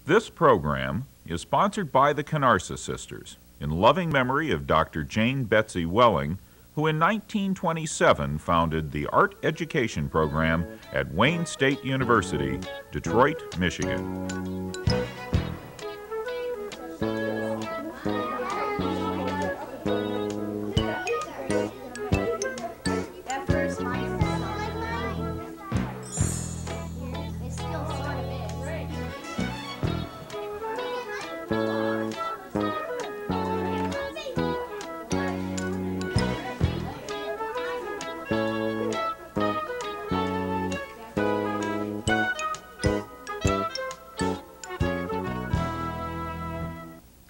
This program is sponsored by the Canarsa Sisters in loving memory of Dr. Jane Betsy Welling, who in 1927 founded the Art Education Program at Wayne State University, Detroit, Michigan.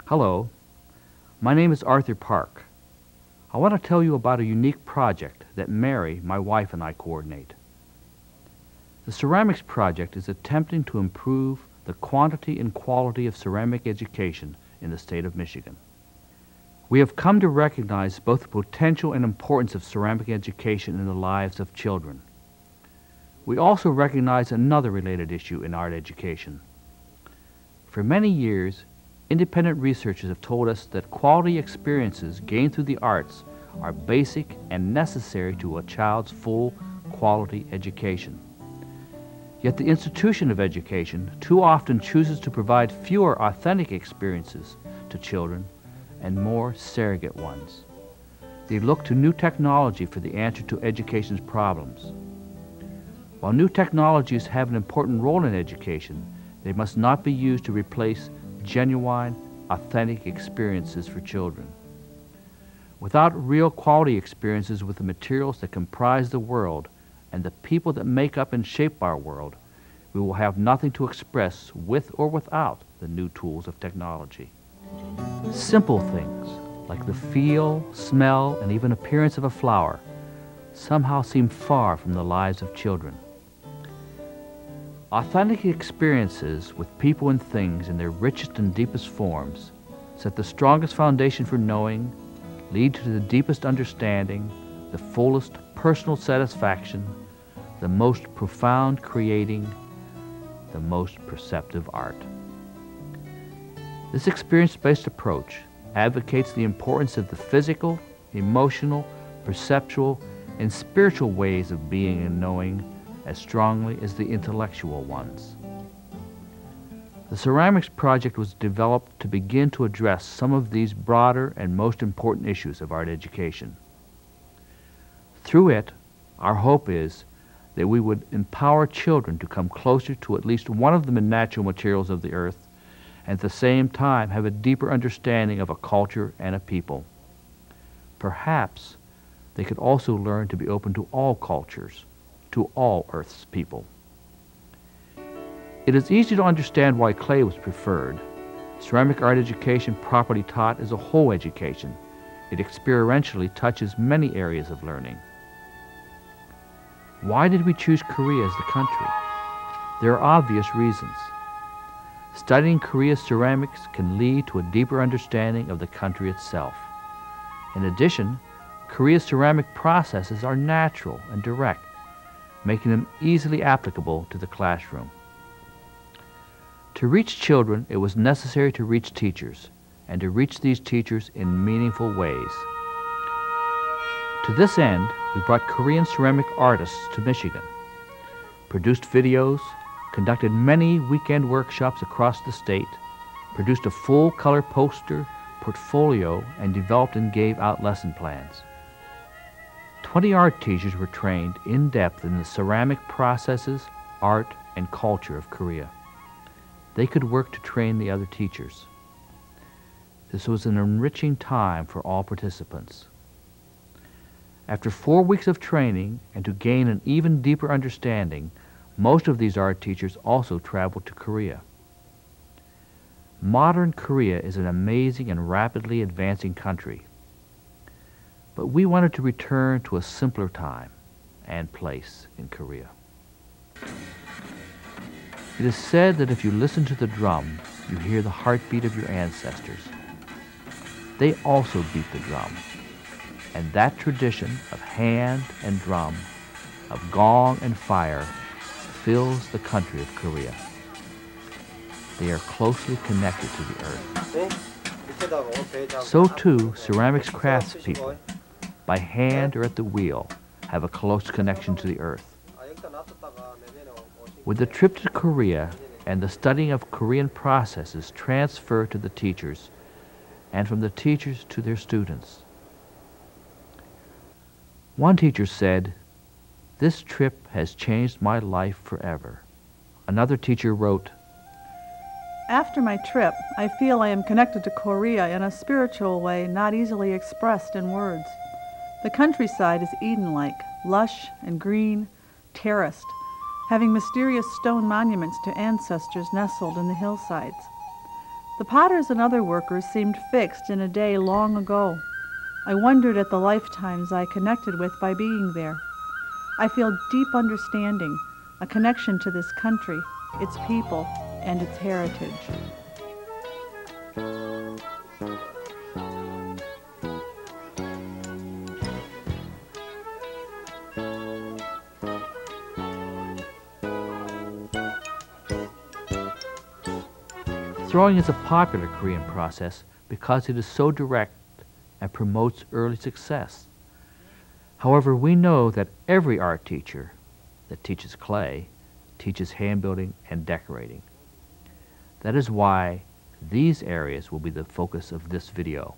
Hello, my name is Arthur Park. I want to tell you about a unique project that Mary, my wife, and I coordinate. The Ceramics Project is attempting to improve the quantity and quality of ceramic education in the state of Michigan. We have come to recognize both the potential and importance of ceramic education in the lives of children. We also recognize another related issue in art education. For many years, independent researchers have told us that quality experiences gained through the arts are basic and necessary to a child's full quality education. Yet the institution of education too often chooses to provide fewer authentic experiences to children and more surrogate ones. They look to new technology for the answer to education's problems. While new technologies have an important role in education, they must not be used to replace genuine, authentic experiences for children. Without real quality experiences with the materials that comprise the world and the people that make up and shape our world, we will have nothing to express with or without the new tools of technology. Simple things like the feel, smell, and even appearance of a flower somehow seem far from the lives of children. Authentic experiences with people and things in their richest and deepest forms set the strongest foundation for knowing, lead to the deepest understanding, the fullest personal satisfaction, the most profound creating, the most perceptive art. This experience-based approach advocates the importance of the physical, emotional, perceptual, and spiritual ways of being and knowing as strongly as the intellectual ones. The Ceramics Project was developed to begin to address some of these broader and most important issues of art education. Through it, our hope is that we would empower children to come closer to at least one of the natural materials of the earth and at the same time have a deeper understanding of a culture and a people. Perhaps they could also learn to be open to all cultures, to all Earth's people. It is easy to understand why clay was preferred. Ceramic art education properly taught is a whole education. It experientially touches many areas of learning. Why did we choose Korea as the country? There are obvious reasons. Studying Korea's ceramics can lead to a deeper understanding of the country itself. In addition, Korea's ceramic processes are natural and direct, making them easily applicable to the classroom. To reach children, it was necessary to reach teachers, and to reach these teachers in meaningful ways. To this end, we brought Korean ceramic artists to Michigan, produced videos, conducted many weekend workshops across the state, produced a full-color poster, portfolio, and developed and gave out lesson plans. 20 art teachers were trained in depth in the ceramic processes, art, and culture of Korea. They could work to train the other teachers. This was an enriching time for all participants. After 4 weeks of training and to gain an even deeper understanding, most of these art teachers also traveled to Korea. Modern Korea is an amazing and rapidly advancing country. But we wanted to return to a simpler time and place in Korea. It is said that if you listen to the drum, you hear the heartbeat of your ancestors. They also beat the drum, and that tradition of hand and drum, of gong and fire, fills the country of Korea. they are closely connected to the earth. So too, ceramics craftspeople, by hand or at the wheel, have a close connection to the earth. With the trip to Korea and the studying of Korean processes transfer to the teachers, and from the teachers to their students. One teacher said, "This trip has changed my life forever." Another teacher wrote, "After my trip, I feel I am connected to Korea in a spiritual way not easily expressed in words. The countryside is Eden-like, lush and green, terraced, having mysterious stone monuments to ancestors nestled in the hillsides. The potters and other workers seemed fixed in a day long ago. I wondered at the lifetimes I connected with by being there. I feel deep understanding, a connection to this country, its people, and its heritage." Throwing is a popular Korean process because it is so direct and promotes early success. However, we know that every art teacher that teaches clay teaches hand building and decorating. That is why these areas will be the focus of this video.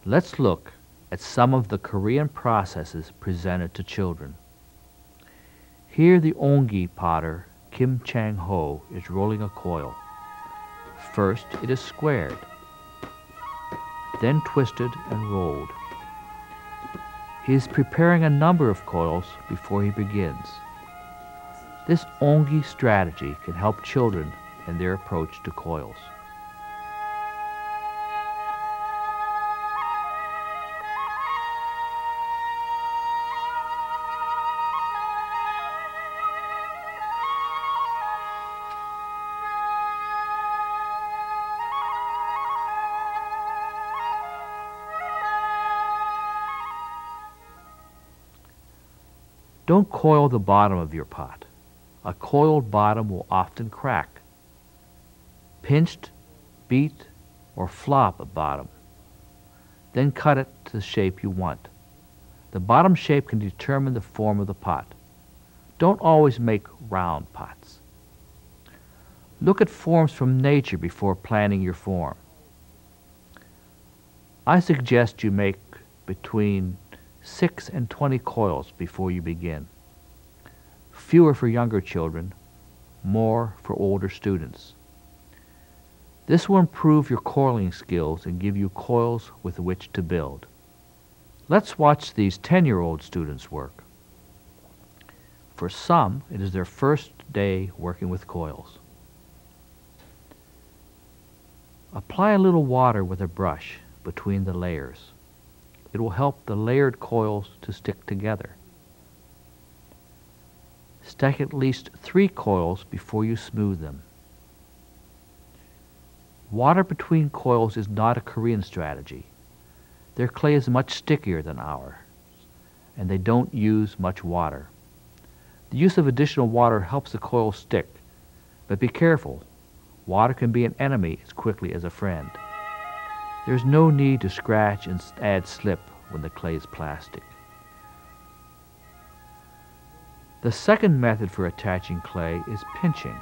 Let's look at some of the Korean processes presented to children. Here the Ongi potter Kim Chang-ho is rolling a coil. First it is squared, then twisted and rolled. He is preparing a number of coils before he begins. This Ongi strategy can help children in their approach to coils. Don't coil the bottom of your pot. A coiled bottom will often crack. Pinched, beat, or flop a bottom. Then cut it to the shape you want. The bottom shape can determine the form of the pot. Don't always make round pots. Look at forms from nature before planning your form. I suggest you make between 6 and 20 coils before you begin. Fewer for younger children, more for older students. This will improve your coiling skills and give you coils with which to build. Let's watch these 10-year-old students work. For some, it is their first day working with coils. Apply a little water with a brush between the layers. It will help the layered coils to stick together. Stack at least 3 coils before you smooth them. Water between coils is not a Korean strategy. Their clay is much stickier than ours, and they don't use much water. The use of additional water helps the coils stick, but be careful. Water can be an enemy as quickly as a friend. There's no need to scratch and add slip when the clay is plastic. The second method for attaching clay is pinching.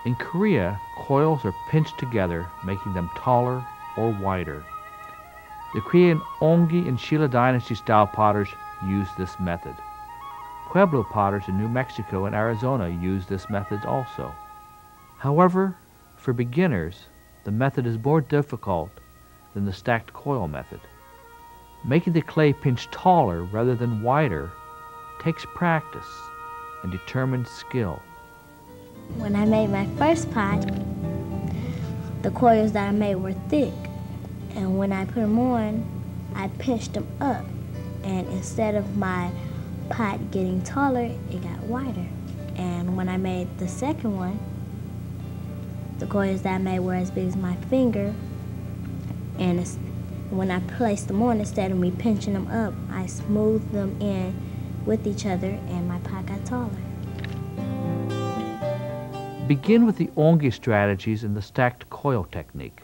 In Korea, coils are pinched together, making them taller or wider. The Korean Ongi and Shilla Dynasty style potters use this method. Pueblo potters in New Mexico and Arizona use this method also. However, for beginners, the method is more difficult than the stacked coil method. Making the clay pinch taller rather than wider takes practice and determined skill. When I made my first pot, the coils that I made were thick, and when I put them on, I pinched them up, and instead of my pot getting taller, it got wider. And when I made the second one, the coils that I made were as big as my finger, and when I placed them on, instead of me pinching them up, I smoothed them in with each other, and my pot got taller. Begin with the ongi strategies and the stacked coil technique.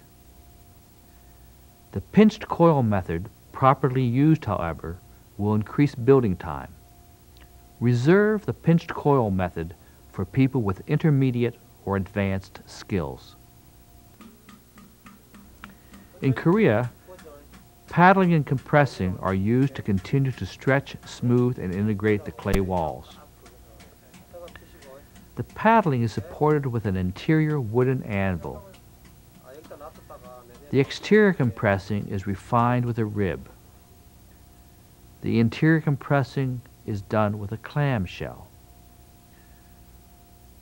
The pinched coil method, properly used, however, will increase building time. Reserve the pinched coil method for people with intermediate or advanced skills. In Korea, paddling and compressing are used to continue to stretch, smooth, and integrate the clay walls. The paddling is supported with an interior wooden anvil. The exterior compressing is refined with a rib. The interior compressing is done with a clamshell.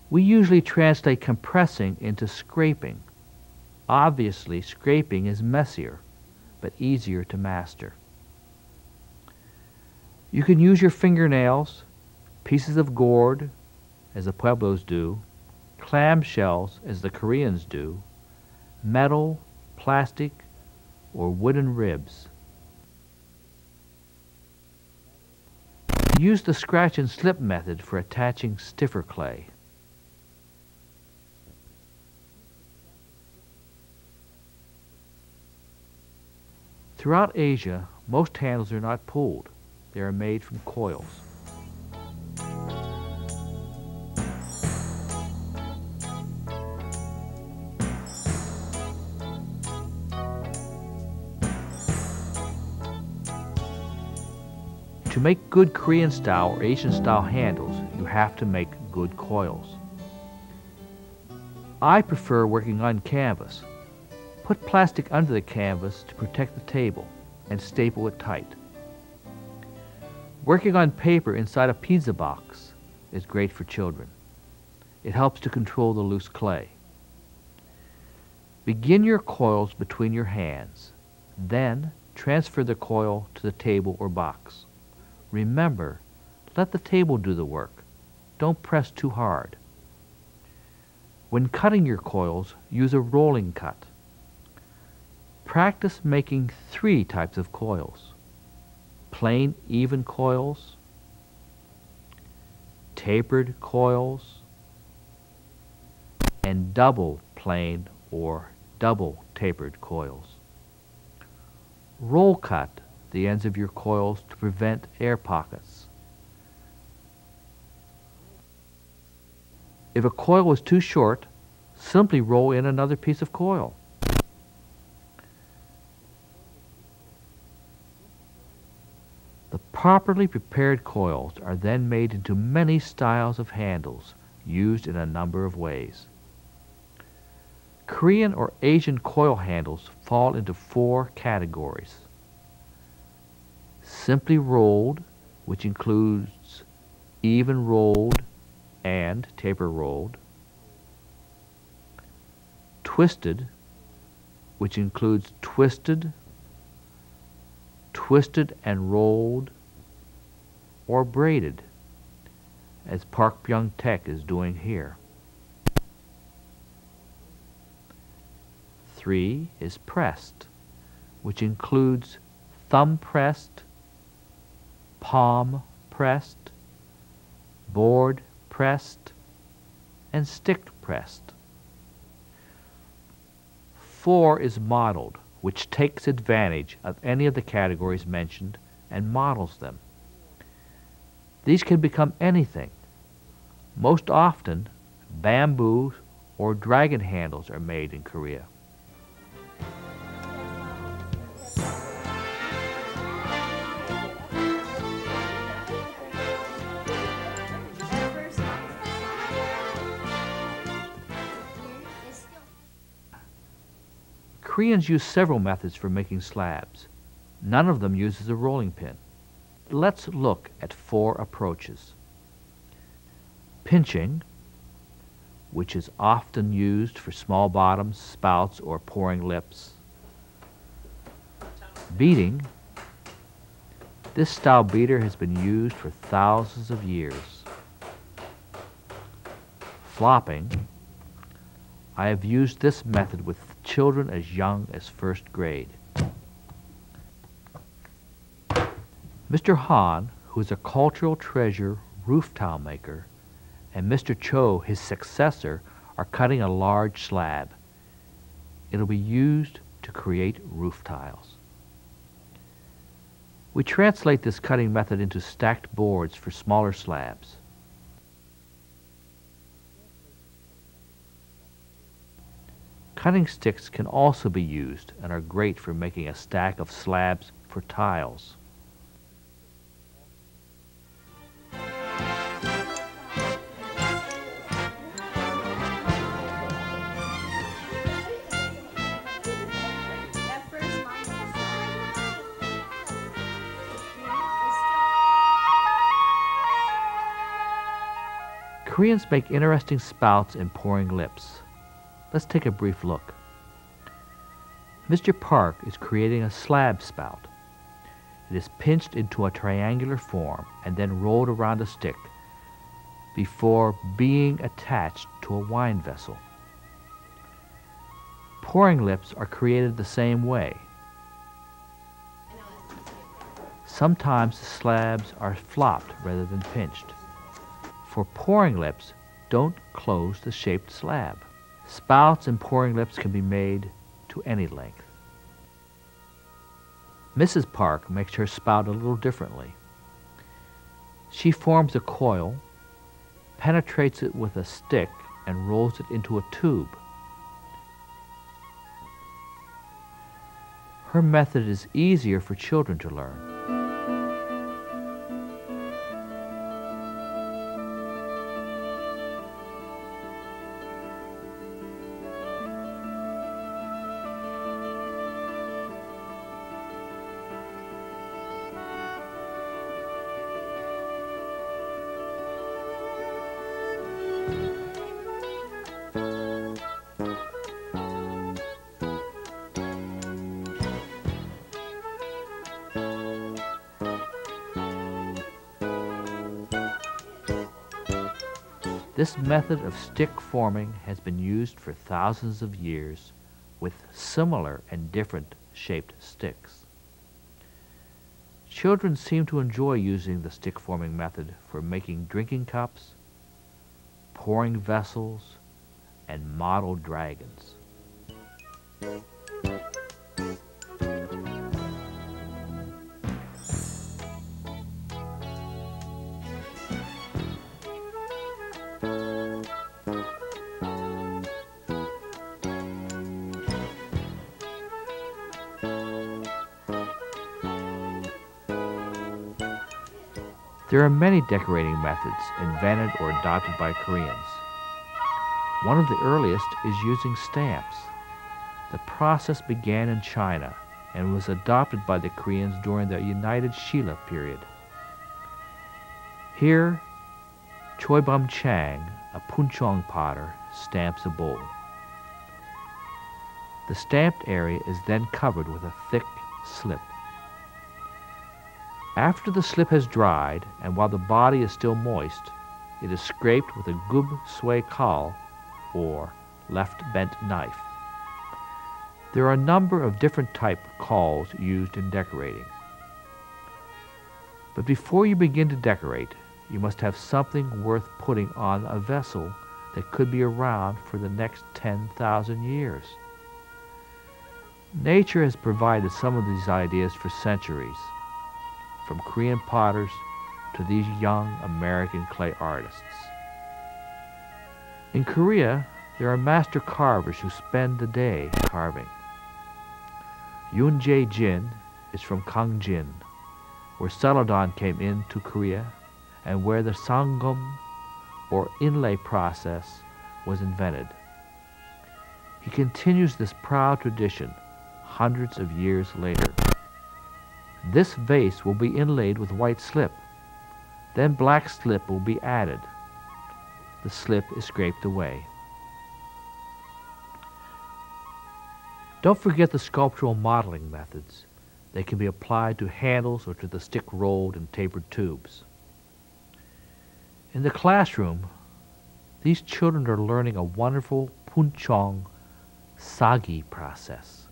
We usually translate compressing into scraping. Obviously, scraping is messier, but easier to master. You can use your fingernails, pieces of gourd, as the Pueblos do, clamshells, as the Koreans do, metal, plastic, or wooden ribs. Use the scratch and slip method for attaching stiffer clay. Throughout Asia, most handles are not pulled. They are made from coils. To make good Korean-style or Asian-style handles, you have to make good coils. I prefer working on canvas. Put plastic under the canvas to protect the table and staple it tight. Working on paper inside a pizza box is great for children. It helps to control the loose clay. Begin your coils between your hands. Then transfer the coil to the table or box. Remember, let the table do the work. Don't press too hard. When cutting your coils, use a rolling cut. Practice making 3 types of coils: plain even coils, tapered coils, and double plain or double tapered coils. Roll cut the ends of your coils to prevent air pockets. If a coil is too short, simply roll in another piece of coil. The properly prepared coils are then made into many styles of handles, used in a number of ways. Korean or Asian coil handles fall into 4 categories. Simply rolled, which includes even rolled and taper rolled. Twisted, which includes twisted, twisted and rolled, or braided, as Park Byung-taek is doing here. 3 is pressed, which includes thumb pressed, palm pressed, board pressed, and stick pressed. 4 is modeled, which takes advantage of any of the categories mentioned and models them. These can become anything. Most often, bamboo or dragon handles are made in Korea. Koreans use several methods for making slabs. None of them uses a rolling pin. Let's look at 4 approaches. Pinching, which is often used for small bottoms, spouts, or pouring lips. Beating. This style beater has been used for thousands of years. Flopping. I have used this method with children as young as 1st grade. Mr. Han, who is a cultural treasure roof tile maker, and Mr. Cho, his successor, are cutting a large slab. It'll be used to create roof tiles. We translate this cutting method into stacked boards for smaller slabs. Cutting sticks can also be used and are great for making a stack of slabs for tiles. Koreans make interesting spouts and pouring lips. Let's take a brief look. Mr. Park is creating a slab spout. It is pinched into a triangular form and then rolled around a stick before being attached to a wine vessel. Pouring lips are created the same way. Sometimes the slabs are flopped rather than pinched. For pouring lips, don't close the shaped slab. Spouts and pouring lips can be made to any length. Mrs. Park makes her spout a little differently. She forms a coil, penetrates it with a stick, and rolls it into a tube. Her method is easier for children to learn. This method of stick forming has been used for thousands of years with similar and different shaped sticks. Children seem to enjoy using the stick forming method for making drinking cups, pouring vessels, and model dragons. There are many decorating methods invented or adopted by Koreans. One of the earliest is using stamps. The process began in China and was adopted by the Koreans during the United Shilla period. Here, Choi Bum Chang, a puncheong potter, stamps a bowl. The stamped area is then covered with a thick slip. After the slip has dried, and while the body is still moist, it is scraped with a gub sway kal, or left bent knife. There are a number of different type kals used in decorating. But before you begin to decorate, you must have something worth putting on a vessel that could be around for the next 10,000 years. Nature has provided some of these ideas for centuries, from Korean potters to these young American clay artists. In Korea, there are master carvers who spend the day carving. Yoon Jae Jin is from Gangjin, where Celadon came into Korea and where the sangum, or inlay process, was invented. He continues this proud tradition hundreds of years later. This vase will be inlaid with white slip. Then black slip will be added. The slip is scraped away. Don't forget the sculptural modeling methods. They can be applied to handles or to the stick rolled and tapered tubes. In the classroom, these children are learning a wonderful puncheong sagi process.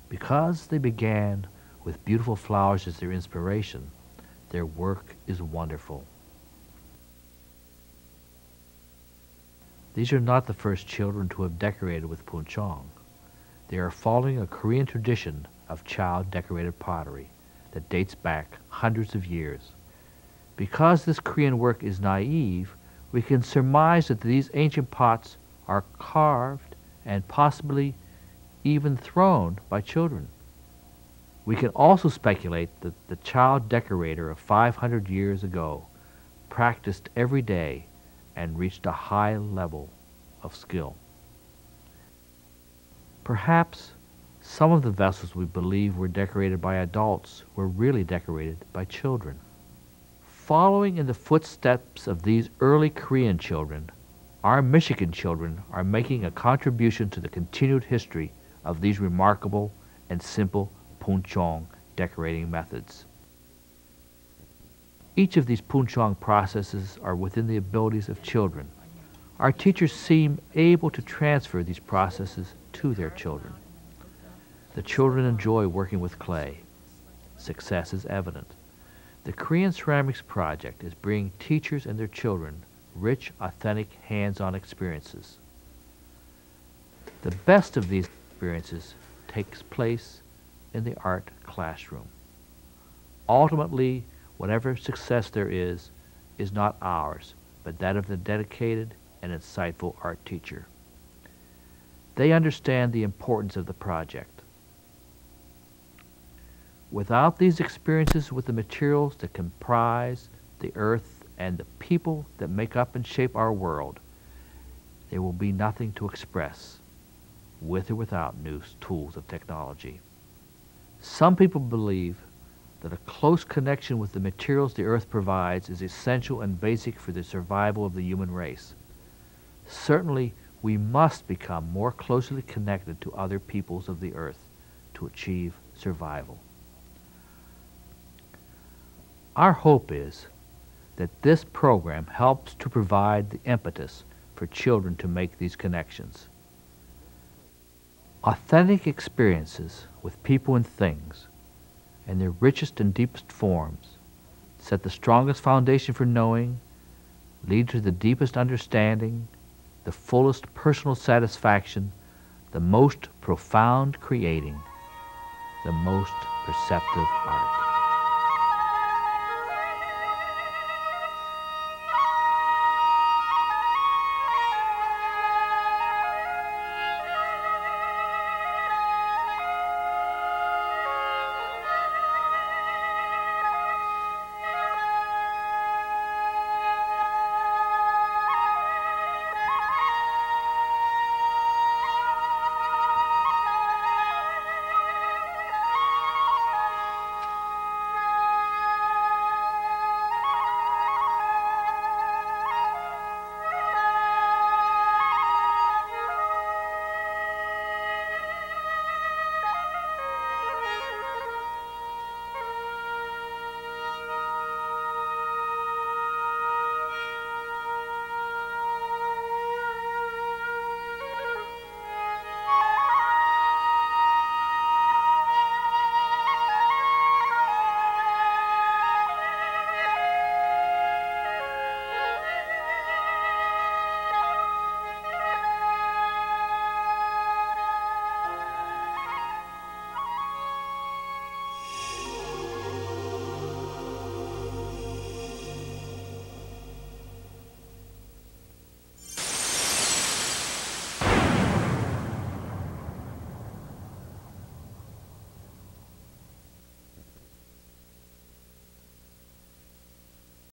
Because they began with beautiful flowers as their inspiration, their work is wonderful. These are not the first children to have decorated with puncheong. They are following a Korean tradition of child-decorated pottery that dates back hundreds of years. Because this Korean work is naive, we can surmise that these ancient pots are carved and possibly even thrown by children. We can also speculate that the child decorator of 500 years ago practiced every day and reached a high level of skill. Perhaps some of the vessels we believe were decorated by adults were really decorated by children. Following in the footsteps of these early Korean children, our Michigan children are making a contribution to the continued history of these remarkable and simple puncheong decorating methods. Each of these puncheong processes are within the abilities of children. Our teachers seem able to transfer these processes to their children. The children enjoy working with clay. Success is evident. The Korean Ceramics Project is bringing teachers and their children rich, authentic, hands-on experiences. The best of these experiences takes place in the art classroom. Ultimately, whatever success there is not ours, but that of the dedicated and insightful art teacher. They understand the importance of the project. Without these experiences with the materials that comprise the earth and the people that make up and shape our world, there will be nothing to express, with or without new tools of technology. Some people believe that a close connection with the materials the earth provides is essential and basic for the survival of the human race. Certainly, we must become more closely connected to other peoples of the earth to achieve survival. Our hope is that this program helps to provide the impetus for children to make these connections. Authentic experiences with people and things, in their richest and deepest forms, set the strongest foundation for knowing, lead to the deepest understanding, the fullest personal satisfaction, the most profound creating, the most perceptive art.